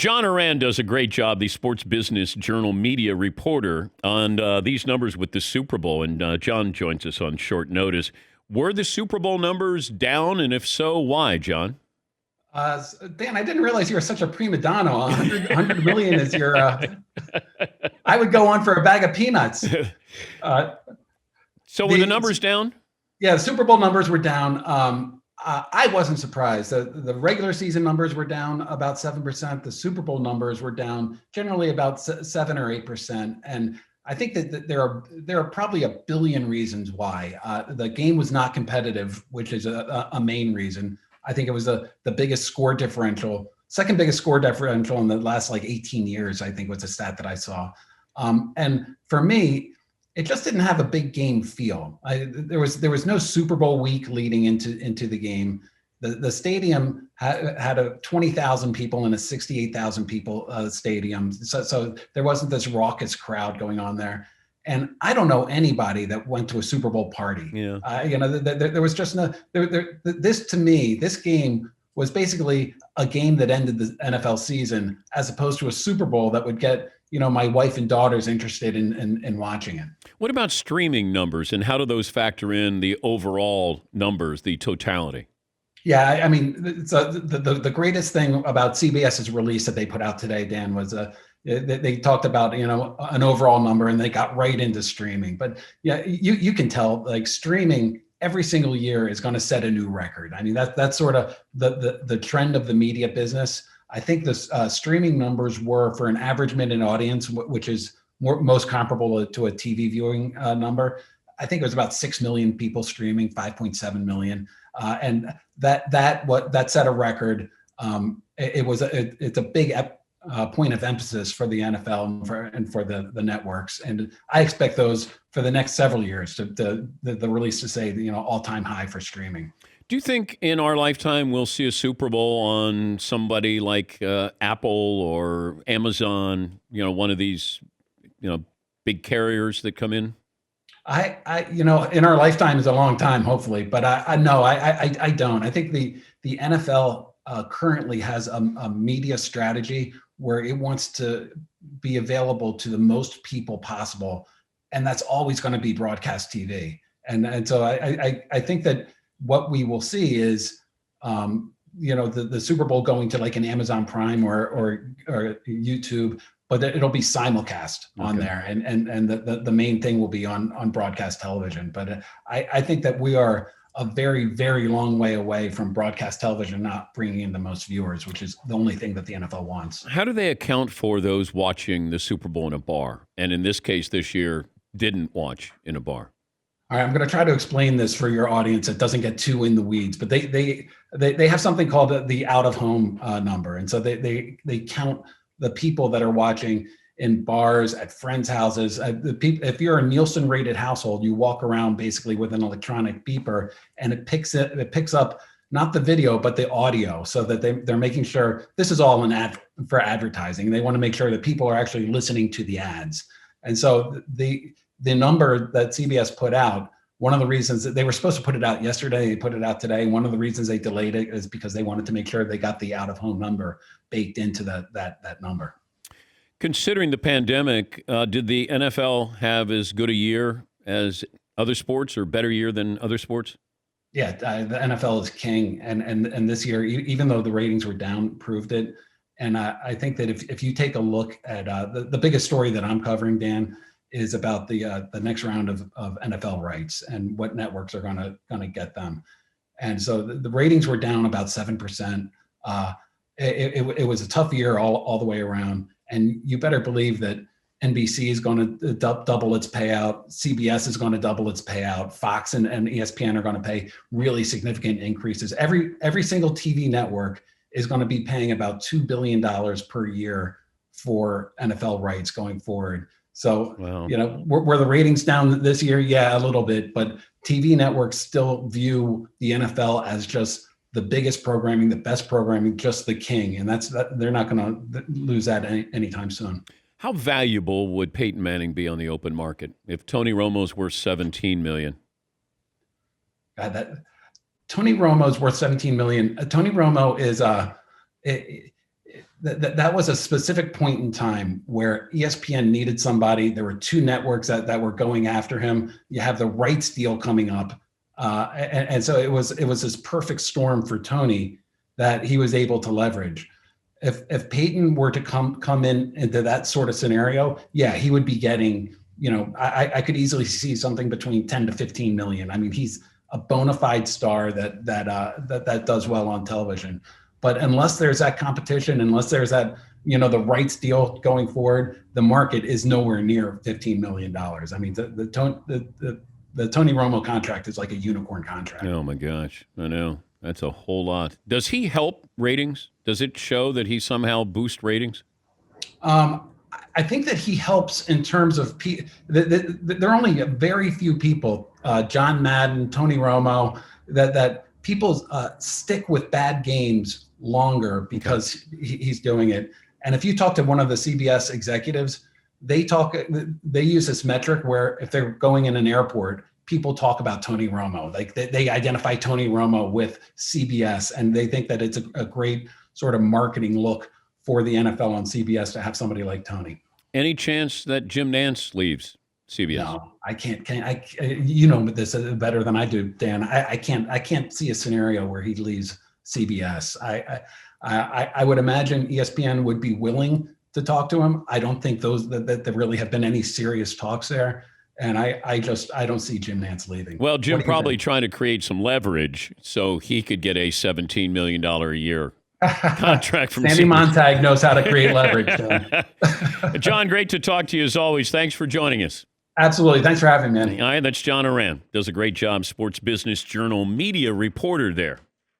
John Ourand does a great job, the Sports Business Journal media reporter, on these numbers with the Super Bowl. And John joins us on short notice. Were the Super Bowl numbers down? And if so, why, John? Dan, I didn't realize you were such a prima donna. 100 million is your. I would go on for a bag of peanuts. So were the numbers down? Yeah, the Super Bowl numbers were down. I wasn't surprised. The regular season numbers were down about 7%. The Super Bowl numbers were down generally about 7 or 8%. And I think that there are probably a billion reasons why. The game was not competitive, which is a main reason. I think it was the biggest score differential, second biggest score differential in the last 18 years, I think was a stat that I saw. And for me, it just didn't have a big game feel. There was no Super Bowl week leading into the game. The stadium had a 20,000 people in a 68,000 people stadium. So there wasn't this raucous crowd going on there. And I don't know anybody that went to a Super Bowl party. Yeah. There was just no, this to me, this game was basically a game that ended the NFL season as opposed to a Super Bowl that would get, my wife and daughters interested in watching it. What about streaming numbers, and how do those factor in the overall numbers, the totality? Yeah, I mean, the greatest thing about CBS's release that they put out today, Dan, was they talked about an overall number, and they got right into streaming. But yeah, you can tell streaming every single year is going to set a new record. I mean, that's sort of the trend of the media business. I think the streaming numbers were for an average minute audience, which is most comparable to a TV viewing number. I think it was about 6 million people streaming, 5.7 million. And that set a record. It's a big point of emphasis for the NFL and for the networks. And I expect those for the next several years the release to say, all-time high for streaming. Do you think in our lifetime we'll see a Super Bowl on somebody like Apple or Amazon, one of these, big carriers that come in? In our lifetime is a long time, hopefully, but I don't. I think the NFL currently has a media strategy where it wants to be available to the most people possible, and that's always going to be broadcast TV. And so I think that what we will see is, the Super Bowl going to an Amazon Prime or YouTube, but it'll be simulcast on there, and the main thing will be on broadcast television. But I think that we are a very, very long way away from broadcast television not bringing in the most viewers, which is the only thing that the NFL wants. How do they account for those watching the Super Bowl in a bar, and in this case this year didn't watch in a bar? All right, I'm going to try to explain this for your audience. It doesn't get too in the weeds, but they have something called the out of home number, and so they count the people that are watching in bars, at friends' houses. If you're a Nielsen rated household, you walk around basically with an electronic beeper, and it picks up not the video but the audio, so that they're making sure this is all an ad for advertising. They want to make sure that people are actually listening to the ads, and so the number that CBS put out, one of the reasons that they were supposed to put it out yesterday, they put it out today. One of the reasons they delayed it is because they wanted to make sure they got the out of home number baked into that number. Considering the pandemic, did the NFL have as good a year as other sports, or better year than other sports? Yeah, the NFL is king, and this year, even though the ratings were down, proved it. And I think that if you take a look at the biggest story that I'm covering, Dan, is about the next round of NFL rights and what networks are gonna get them. And so the ratings were down about 7%. It was a tough year all the way around. And you better believe that NBC is going to double its payout. CBS is going to double its payout. Fox and ESPN are going to pay really significant increases. Every single TV network is going to be paying about $2 billion per year for NFL rights going forward. So, wow. Were the ratings down this year? Yeah, a little bit, but TV networks still view the NFL as just the biggest programming, the best programming, just the king. And they're not going to lose that anytime soon. How valuable would Peyton Manning be on the open market if Tony Romo's worth $17 million? Tony Romo's worth $17 million. Tony Romo is that was a specific point in time where ESPN needed somebody. There were two networks that were going after him. You have the rights deal coming up. And so it was this perfect storm for Tony that he was able to leverage. If Peyton were to come into that sort of scenario, yeah, he would be getting, I could easily see something between 10 to 15 million. I mean, he's a bona fide star that does well on television. But unless there's that competition, unless there's that, the rights deal going forward, the market is nowhere near $15 million. I mean, the Tony Romo contract is like a unicorn contract. Oh my gosh, I know. That's a whole lot. Does he help ratings? Does it show that he somehow boosts ratings? I think that he helps in terms of there are only very few people, John Madden, Tony Romo, that people stick with bad games longer because he's doing it. And if you talk to one of the CBS executives, they use this metric where if they're going in an airport, people talk about Tony Romo. Like they identify Tony Romo with CBS, and they think that it's a great sort of marketing look for the NFL on CBS to have somebody like Tony. Any chance that Jim Nantz leaves CBS? No, I can't. You know this better than I do, Dan. I can't see a scenario where he leaves CBS. I would imagine ESPN would be willing to talk to him. I don't think that there really have been any serious talks there. And I don't see Jim Nantz leaving. Well, Jim probably trying to create some leverage so he could get a $17 million a year contract from Sandy Montag knows how to create leverage. John, great to talk to you as always. Thanks for joining us. Absolutely. Thanks for having me, man. All right, that's John Ourand. Does a great job, Sports Business Journal media reporter there.